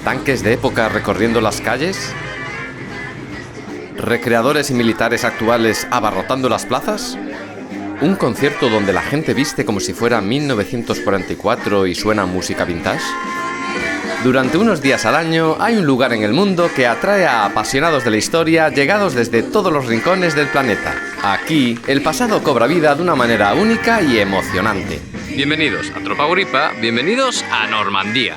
tanques de época recorriendo las calles? ¿Recreadores y militares actuales abarrotando las plazas? ¿Un concierto donde la gente viste como si fuera 1944 y suena música vintage? Durante unos días al año hay un lugar en el mundo que atrae a apasionados de la historia llegados desde todos los rincones del planeta. Aquí, el pasado cobra vida de una manera única y emocionante. Bienvenidos a Tropa Agripa, bienvenidos a Normandía.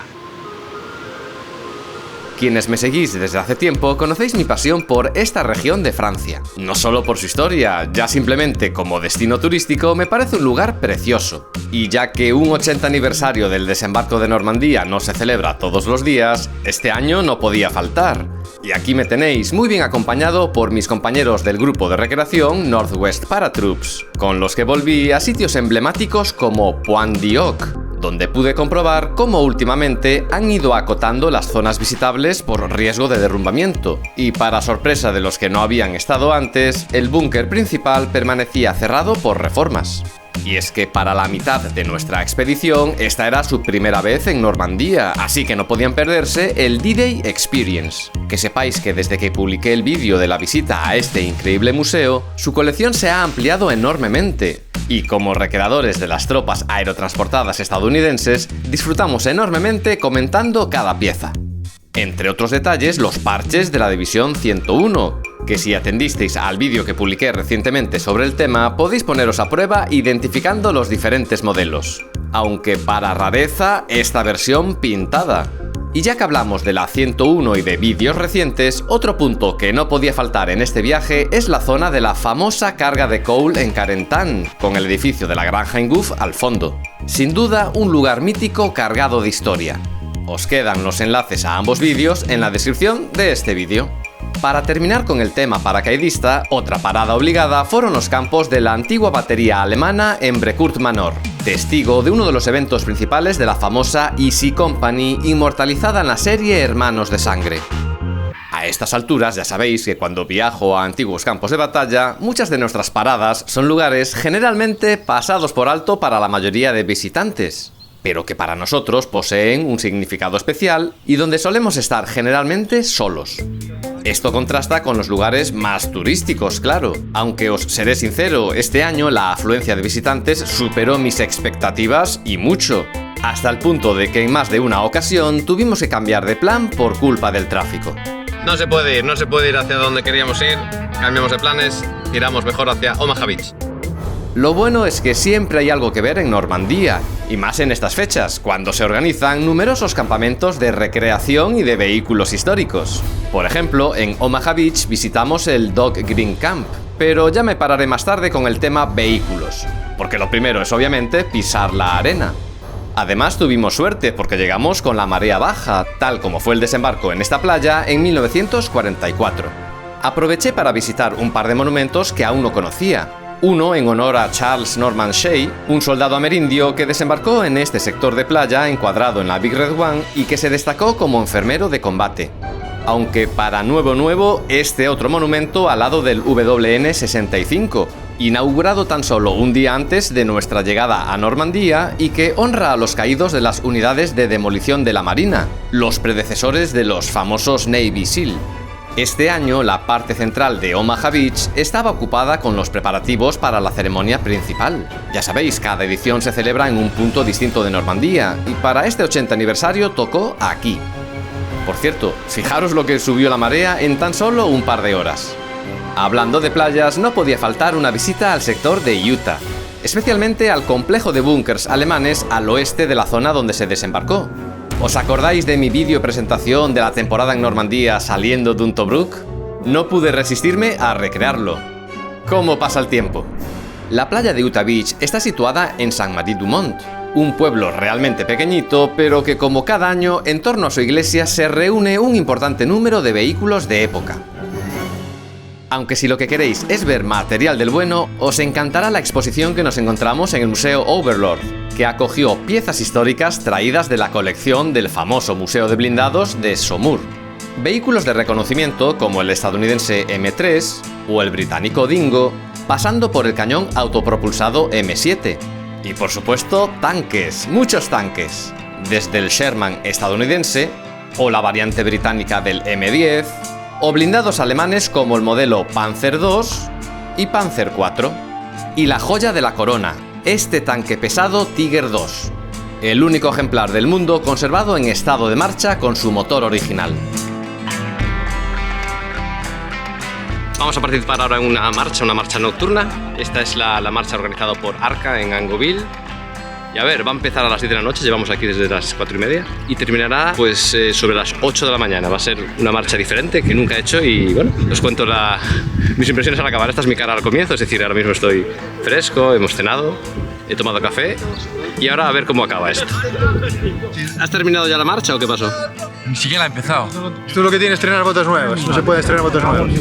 Quienes me seguís desde hace tiempo conocéis mi pasión por esta región de Francia. No solo por su historia, ya simplemente como destino turístico me parece un lugar precioso. Y ya que un 80 aniversario del desembarco de Normandía no se celebra todos los días, este año no podía faltar. Y aquí me tenéis muy bien acompañado por mis compañeros del grupo de recreación Northwest Paratroops, con los que volví a sitios emblemáticos como Pointe d'Oc, donde pude comprobar cómo últimamente han ido acotando las zonas visitables por riesgo de derrumbamiento, y para sorpresa de los que no habían estado antes, el búnker principal permanecía cerrado por reformas. Y es que para la mitad de nuestra expedición, esta era su primera vez en Normandía, así que no podían perderse el D-Day Experience. Que sepáis que desde que publiqué el vídeo de la visita a este increíble museo, su colección se ha ampliado enormemente. Y como recreadores de las tropas aerotransportadas estadounidenses, disfrutamos enormemente comentando cada pieza. Entre otros detalles, los parches de la División 101, que si atendisteis al vídeo que publiqué recientemente sobre el tema, podéis poneros a prueba identificando los diferentes modelos. Aunque para rareza, esta versión pintada. Y ya que hablamos de la 101 y de vídeos recientes, otro punto que no podía faltar en este viaje es la zona de la famosa carga de Cole en Carentan, con el edificio de la Granja Ingouf al fondo. Sin duda, un lugar mítico cargado de historia. Os quedan los enlaces a ambos vídeos en la descripción de este vídeo. Para terminar con el tema paracaidista, otra parada obligada fueron los campos de la antigua batería alemana en Brecourt Manor, testigo de uno de los eventos principales de la famosa Easy Company inmortalizada en la serie Hermanos de Sangre. A estas alturas ya sabéis que cuando viajo a antiguos campos de batalla, muchas de nuestras paradas son lugares generalmente pasados por alto para la mayoría de visitantes, pero que para nosotros poseen un significado especial y donde solemos estar generalmente solos. Esto contrasta con los lugares más turísticos, claro. Aunque os seré sincero, este año la afluencia de visitantes superó mis expectativas y mucho, hasta el punto de que en más de una ocasión tuvimos que cambiar de plan por culpa del tráfico. No se puede ir hacia donde queríamos ir, cambiamos de planes, tiramos mejor hacia Omaha Beach. Lo bueno es que siempre hay algo que ver en Normandía, y más en estas fechas, cuando se organizan numerosos campamentos de recreación y de vehículos históricos. Por ejemplo, en Omaha Beach visitamos el Dog Green Camp, pero ya me pararé más tarde con el tema vehículos, porque lo primero es obviamente pisar la arena. Además tuvimos suerte porque llegamos con la marea baja, tal como fue el desembarco en esta playa en 1944. Aproveché para visitar un par de monumentos que aún no conocía. Uno en honor a Charles Norman Shea, un soldado amerindio que desembarcó en este sector de playa encuadrado en la Big Red One y que se destacó como enfermero de combate. Aunque para nuevo, este otro monumento al lado del WN-65, inaugurado tan solo un día antes de nuestra llegada a Normandía y que honra a los caídos de las unidades de demolición de la Marina, los predecesores de los famosos Navy SEAL. Este año, la parte central de Omaha Beach estaba ocupada con los preparativos para la ceremonia principal. Ya sabéis, cada edición se celebra en un punto distinto de Normandía, y para este 80 aniversario tocó aquí. Por cierto, fijaros lo que subió la marea en tan solo un par de horas. Hablando de playas, no podía faltar una visita al sector de Utah, especialmente al complejo de búnkers alemanes al oeste de la zona donde se desembarcó. ¿Os acordáis de mi vídeo presentación de la temporada en Normandía saliendo de un Tobruk? No pude resistirme a recrearlo. ¿Cómo pasa el tiempo? La playa de Utah Beach está situada en Saint-Marie-du-Mont, un pueblo realmente pequeñito, pero que como cada año en torno a su iglesia se reúne un importante número de vehículos de época. Aunque si lo que queréis es ver material del bueno, os encantará la exposición que nos encontramos en el Museo Overlord, que acogió piezas históricas traídas de la colección del famoso Museo de Blindados de Saumur. Vehículos de reconocimiento como el estadounidense M3 o el británico Dingo, pasando por el cañón autopropulsado M7. Y por supuesto, tanques, muchos tanques. Desde el Sherman estadounidense, o la variante británica del M10, o blindados alemanes como el modelo Panzer II y Panzer IV. Y la joya de la corona, este tanque pesado Tiger II, el único ejemplar del mundo conservado en estado de marcha con su motor original. Vamos a participar ahora en una marcha nocturna. Esta es la marcha organizada por Arca en Angoville. Y a ver, va a empezar a las 10 de la noche, llevamos aquí desde las 4:30 y terminará pues sobre las 8 de la mañana. Va a ser una marcha diferente que nunca he hecho y bueno, os cuento mis impresiones al acabar. Esta es mi cara al comienzo, es decir, ahora mismo estoy fresco, hemos cenado, he tomado café y ahora a ver cómo acaba esto. ¿Has terminado ya la marcha o qué pasó? Ni siquiera ha empezado. Esto es lo que tiene estrenar botas nuevas, no se puede estrenar botas nuevas.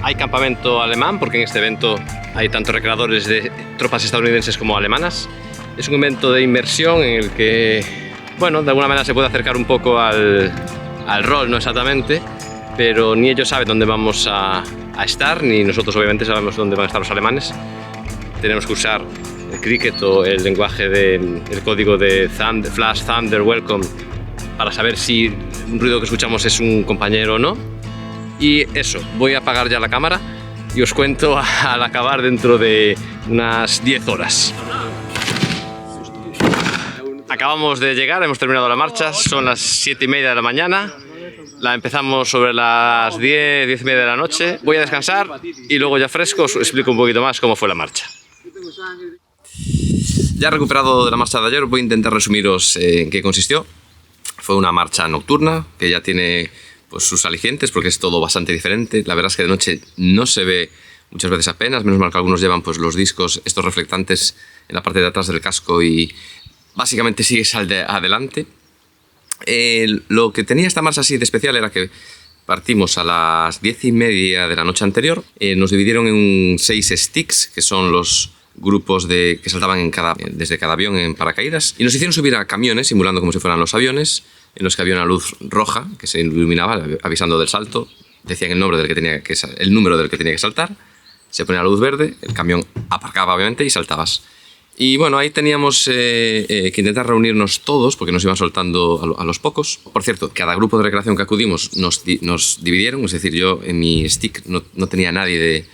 Hay campamento alemán porque en este evento hay tanto recreadores de tropas estadounidenses como alemanas. Es un evento de inmersión en el que, bueno, de alguna manera se puede acercar un poco al rol, no exactamente, pero ni ellos saben dónde vamos a estar, ni nosotros obviamente sabemos dónde van a estar los alemanes. Tenemos que usar el cricket o el lenguaje el código de Flash Thunder Welcome para saber si un ruido que escuchamos es un compañero o no. Y eso, voy a apagar ya la cámara y os cuento al acabar dentro de unas 10 horas. Acabamos de llegar, hemos terminado la marcha, son las 7:30 de la mañana. La empezamos sobre las 10, 10:30 de la noche. Voy a descansar y luego ya fresco os explico un poquito más cómo fue la marcha. Ya recuperado de la marcha de ayer, voy a intentar resumiros en qué consistió. Fue una marcha nocturna que ya tiene pues sus alicientes porque es todo bastante diferente. La verdad es que de noche no se ve muchas veces apenas, menos mal que algunos llevan pues los discos, estos reflectantes en la parte de atrás del casco y básicamente sigues adelante. Lo que tenía esta marcha así de especial era que partimos a las 10:30 de la noche anterior, nos dividieron en 6 sticks, que son los grupos que saltaban desde cada avión en paracaídas, y nos hicieron subir a camiones simulando como si fueran los aviones, en los que había una luz roja que se iluminaba avisando del salto. Decían el número del que tenía que saltar, se ponía la luz verde, el camión aparcaba obviamente y saltabas. Y bueno, ahí teníamos que intentar reunirnos todos porque nos iban soltando a los pocos. Por cierto, cada grupo de recreación que acudimos nos dividieron, es decir, yo en mi stick no tenía a nadie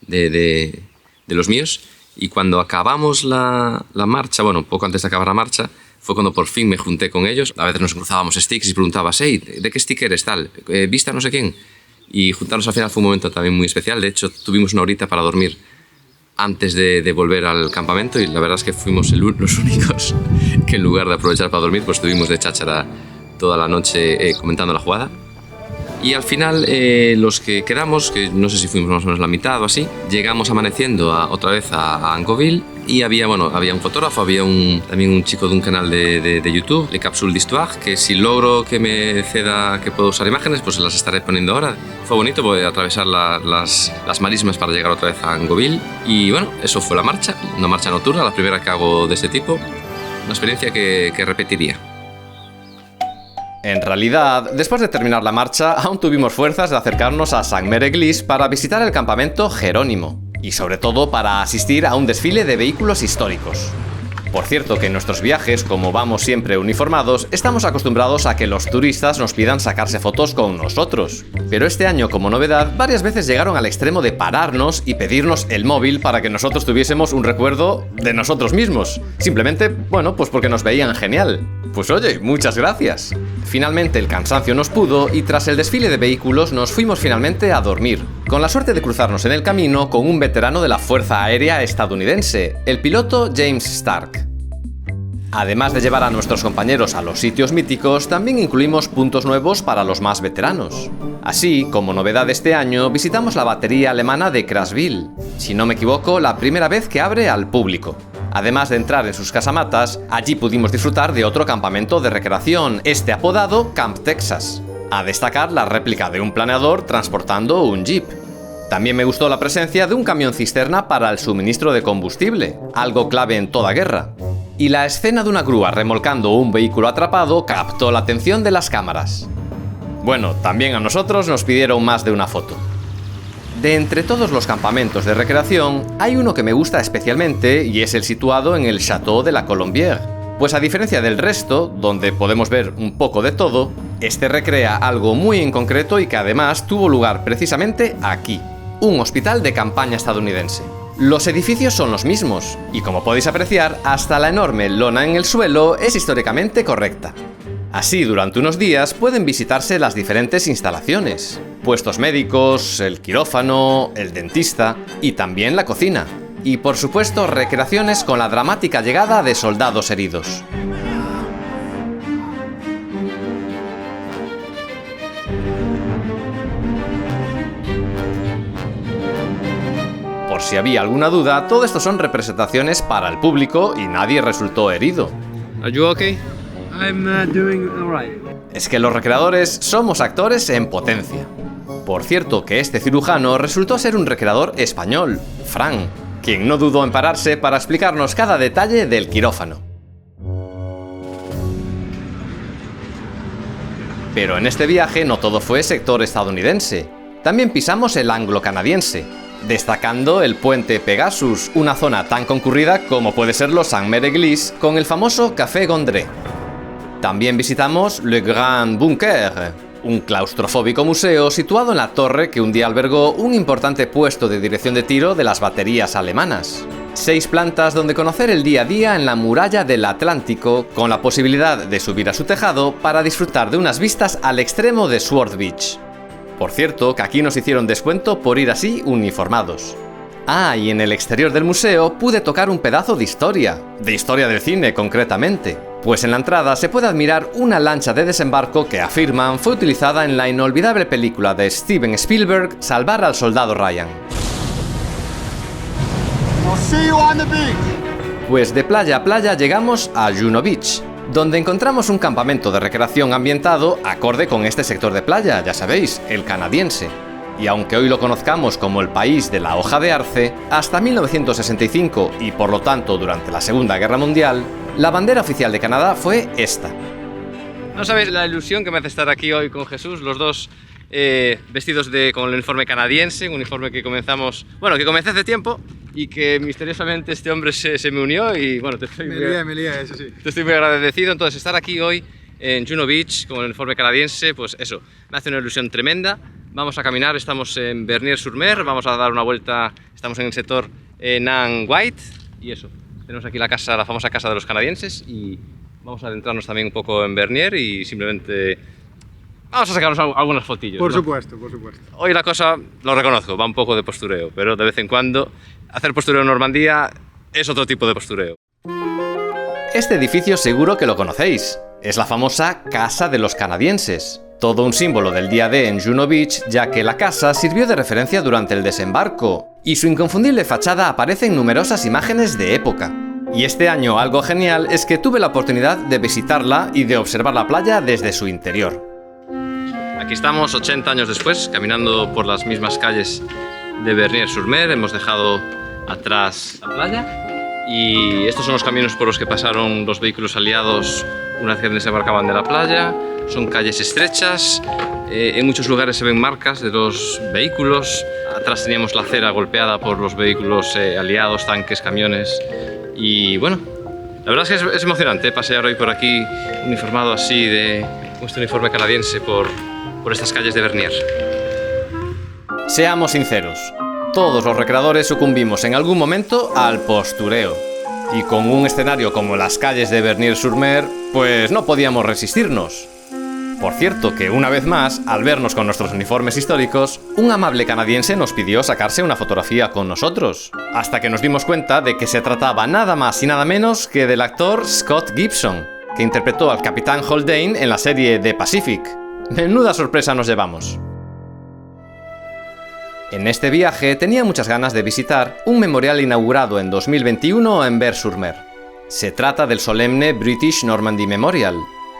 de los míos. Y cuando acabamos la marcha, bueno, poco antes de acabar la marcha, fue cuando por fin me junté con ellos. A veces nos cruzábamos sticks y preguntabas, hey, ¿de qué stick eres tal? ¿Viste a no sé quién? Y juntarnos al final fue un momento también muy especial. De hecho, tuvimos una horita para dormir antes de volver al campamento y la verdad es que fuimos los únicos que en lugar de aprovechar para dormir, pues estuvimos de cháchara toda la noche comentando la jugada. Y al final, los que quedamos, que no sé si fuimos más o menos la mitad o así, llegamos amaneciendo otra vez a Angoville y había un fotógrafo, había también un chico de un canal de YouTube, Le Capsule d'Histoire, que si logro que me ceda que puedo usar imágenes, pues las estaré poniendo ahora. Fue bonito, voy a atravesar las marismas para llegar otra vez a Angoville y bueno, eso fue la marcha, una marcha nocturna, la primera que hago de este tipo, una experiencia que repetiría. En realidad, después de terminar la marcha, aún tuvimos fuerzas de acercarnos a Saint-Mère-Église para visitar el campamento Jerónimo, y sobre todo para asistir a un desfile de vehículos históricos. Por cierto que en nuestros viajes, como vamos siempre uniformados, estamos acostumbrados a que los turistas nos pidan sacarse fotos con nosotros. Pero este año, como novedad, varias veces llegaron al extremo de pararnos y pedirnos el móvil para que nosotros tuviésemos un recuerdo de nosotros mismos. Simplemente, bueno, pues porque nos veían genial. Pues oye, muchas gracias. Finalmente el cansancio nos pudo y tras el desfile de vehículos nos fuimos finalmente a dormir, con la suerte de cruzarnos en el camino con un veterano de la Fuerza Aérea estadounidense, el piloto James Stark. Además de llevar a nuestros compañeros a los sitios míticos, también incluimos puntos nuevos para los más veteranos. Así, como novedad de este año, visitamos la batería alemana de Krasville, si no me equivoco, la primera vez que abre al público. Además de entrar en sus casamatas, allí pudimos disfrutar de otro campamento de recreación, este apodado Camp Texas. A destacar la réplica de un planeador transportando un jeep. También me gustó la presencia de un camión cisterna para el suministro de combustible, algo clave en toda guerra. Y la escena de una grúa remolcando un vehículo atrapado captó la atención de las cámaras. Bueno, también a nosotros nos pidieron más de una foto. De entre todos los campamentos de recreación, hay uno que me gusta especialmente y es el situado en el Château de la Colombière. Pues a diferencia del resto, donde podemos ver un poco de todo, este recrea algo muy en concreto y que además tuvo lugar precisamente aquí, un hospital de campaña estadounidense. Los edificios son los mismos, y como podéis apreciar, hasta la enorme lona en el suelo es históricamente correcta. Así, durante unos días pueden visitarse las diferentes instalaciones, puestos médicos, el quirófano, el dentista y también la cocina. Y por supuesto, recreaciones con la dramática llegada de soldados heridos. Por si había alguna duda, todo esto son representaciones para el público y nadie resultó herido. ¿Are you okay? I'm doing alright. Es que los recreadores somos actores en potencia. Por cierto que este cirujano resultó ser un recreador español, Fran, quien no dudó en pararse para explicarnos cada detalle del quirófano. Pero en este viaje no todo fue sector estadounidense. También pisamos el anglo-canadiense, destacando el puente Pegasus, una zona tan concurrida como puede serlo Saint-Mère-Église, con el famoso Café Gondré. También visitamos Le Grand Bunker, un claustrofóbico museo situado en la torre que un día albergó un importante puesto de dirección de tiro de las baterías alemanas. 6 plantas donde conocer el día a día en la muralla del Atlántico, con la posibilidad de subir a su tejado para disfrutar de unas vistas al extremo de Sword Beach. Por cierto, que aquí nos hicieron descuento por ir así uniformados. Ah, y en el exterior del museo pude tocar un pedazo de historia del cine concretamente. Pues en la entrada se puede admirar una lancha de desembarco que afirman fue utilizada en la inolvidable película de Steven Spielberg, Salvar al soldado Ryan. Pues de playa a playa llegamos a Juno Beach, donde encontramos un campamento de recreación ambientado acorde con este sector de playa, ya sabéis, el canadiense. Y aunque hoy lo conozcamos como el país de la hoja de arce, hasta 1965 y por lo tanto durante la Segunda Guerra Mundial, la bandera oficial de Canadá fue esta. No sabéis la ilusión que me hace estar aquí hoy con Jesús, los dos vestidos con el uniforme canadiense, un uniforme que comencé hace tiempo y que misteriosamente este hombre se me unió y bueno, te estoy muy agradecido. Entonces estar aquí hoy en Juno Beach con el uniforme canadiense, pues eso, me hace una ilusión tremenda. Vamos a caminar, estamos en Bernier-sur-Mer, vamos a dar una vuelta, estamos en el sector Nan White y eso. Tenemos aquí la famosa casa de los canadienses y vamos a adentrarnos también un poco en Bernier y simplemente vamos a sacarnos algunas fotillos. Por ¿no? supuesto, por supuesto. Hoy la cosa, lo reconozco, va un poco de postureo, pero de vez en cuando hacer postureo en Normandía es otro tipo de postureo. Este edificio seguro que lo conocéis. Es la famosa Casa de los Canadienses. Todo un símbolo del día D en Juno Beach, ya que la casa sirvió de referencia durante el desembarco, y su inconfundible fachada aparece en numerosas imágenes de época. Y este año algo genial es que tuve la oportunidad de visitarla y de observar la playa desde su interior. Aquí estamos 80 años después, caminando por las mismas calles de Bernier-sur-Mer, hemos dejado atrás la playa y estos son los caminos por los que pasaron los vehículos aliados una vez que desembarcaban de la playa. Son calles estrechas, en muchos lugares se ven marcas de los vehículos, atrás teníamos la acera golpeada por los vehículos aliados, tanques, camiones y bueno, la verdad es que es emocionante pasear hoy por aquí uniformado así con este uniforme canadiense por estas calles de Bernier. Seamos sinceros, todos los recreadores sucumbimos en algún momento al postureo. Y con un escenario como las calles de Bernier-sur-Mer, pues no podíamos resistirnos. Por cierto que una vez más, al vernos con nuestros uniformes históricos, un amable canadiense nos pidió sacarse una fotografía con nosotros, hasta que nos dimos cuenta de que se trataba nada más y nada menos que del actor Scott Gibson, que interpretó al Capitán Haldane en la serie The Pacific. Menuda sorpresa nos llevamos. En este viaje tenía muchas ganas de visitar un memorial inaugurado en 2021 en Vers-sur-Mer. Se trata del solemne British Normandy Memorial,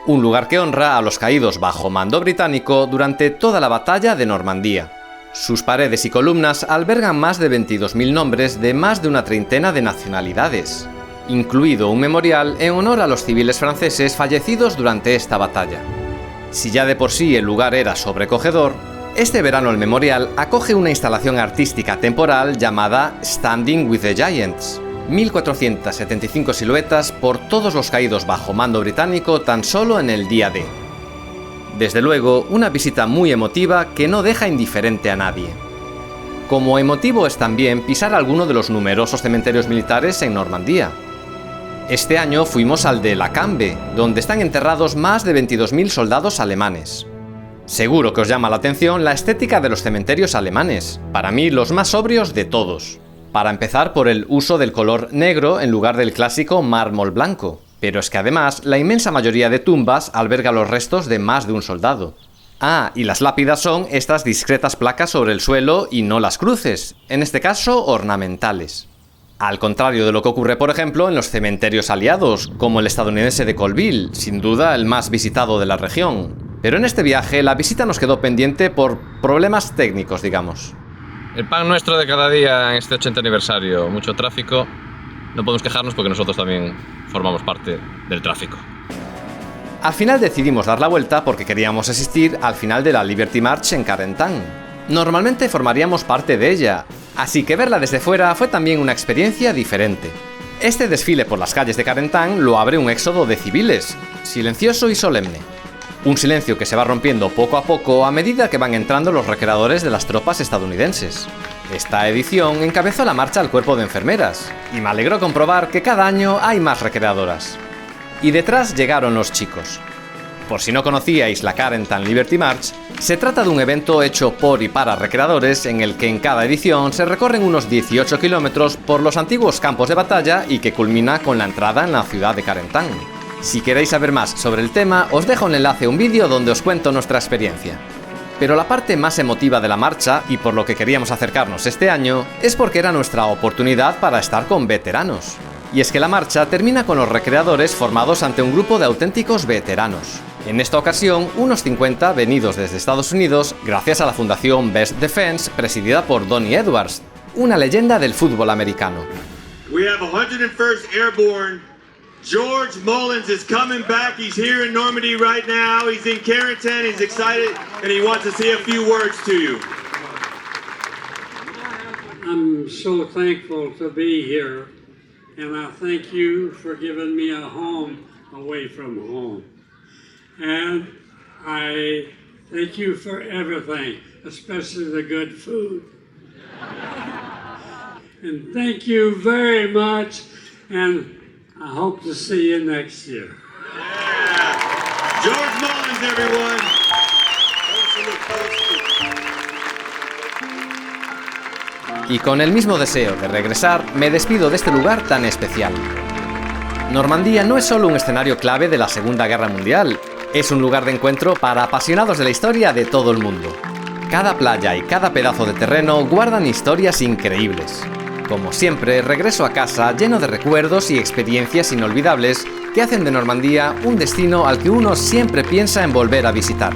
un lugar que honra a los caídos bajo mando británico durante toda la batalla de Normandía. Sus paredes y columnas albergan más de 22.000 nombres de más de una treintena de nacionalidades, incluido un memorial en honor a los civiles franceses fallecidos durante esta batalla. Si ya de por sí el lugar era sobrecogedor, Este verano el Memorial acoge una instalación artística temporal llamada Standing with the Giants. 1475 siluetas por todos los caídos bajo mando británico tan solo en el día D. Desde luego, una visita muy emotiva que no deja indiferente a nadie. Como emotivo es también pisar alguno de los numerosos cementerios militares en Normandía. Este año fuimos al de La Cambe, donde están enterrados más de 22.000 soldados alemanes. Seguro que os llama la atención la estética de los cementerios alemanes, para mí los más sobrios de todos. Para empezar por el uso del color negro en lugar del clásico mármol blanco. Pero es que además, la inmensa mayoría de tumbas alberga los restos de más de un soldado. Ah, y las lápidas son estas discretas placas sobre el suelo y no las cruces, en este caso ornamentales. Al contrario de lo que ocurre, por ejemplo, en los cementerios aliados, como el estadounidense de Colville, sin duda el más visitado de la región. Pero en este viaje la visita nos quedó pendiente por problemas técnicos, digamos. El pan nuestro de cada día en este 80 aniversario, mucho tráfico. No podemos quejarnos porque nosotros también formamos parte del tráfico. Al final decidimos dar la vuelta porque queríamos asistir al final de la Liberty March en Carentan. Normalmente formaríamos parte de ella, así que verla desde fuera fue también una experiencia diferente. Este desfile por las calles de Carentan lo abre un éxodo de civiles, silencioso y solemne. Un silencio que se va rompiendo poco a poco a medida que van entrando los recreadores de las tropas estadounidenses. Esta edición encabezó la marcha al cuerpo de enfermeras, y me alegró comprobar que cada año hay más recreadoras. Y detrás llegaron los chicos. Por si no conocíais la Carentan Liberty March, se trata de un evento hecho por y para recreadores en el que en cada edición se recorren unos 18 kilómetros por los antiguos campos de batalla y que culmina con la entrada en la ciudad de Carentan. Si queréis saber más sobre el tema, os dejo un enlace a un vídeo donde os cuento nuestra experiencia. Pero la parte más emotiva de la marcha, y por lo que queríamos acercarnos este año, es porque era nuestra oportunidad para estar con veteranos. Y es que la marcha termina con los recreadores formados ante un grupo de auténticos veteranos. En esta ocasión, unos 50 venidos desde Estados Unidos gracias a la fundación Best Defense presidida por Donnie Edwards, una leyenda del fútbol americano. We have 101st Airborne. George Mullins is coming back. He's here in Normandy right now. He's in Carentan. He's excited and he wants to say a few words to you. I'm so thankful to be here, and I thank you for giving me a home away from home. And I thank you for everything, especially the good food. And thank you very much, and I hope to see you next year. Yeah. George Mullins, everyone. Y con el mismo deseo de regresar, me despido de este lugar tan especial. Normandía no es solo un escenario clave de la Segunda Guerra Mundial, es un lugar de encuentro para apasionados de la historia de todo el mundo. Cada playa y cada pedazo de terreno guardan historias increíbles. Como siempre, regreso a casa lleno de recuerdos y experiencias inolvidables que hacen de Normandía un destino al que uno siempre piensa en volver a visitar.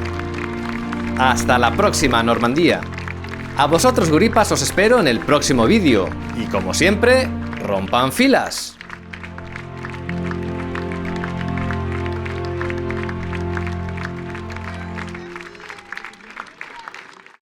¡Hasta la próxima, Normandía! A vosotros, guripas, os espero en el próximo vídeo. Y como siempre, rompan filas.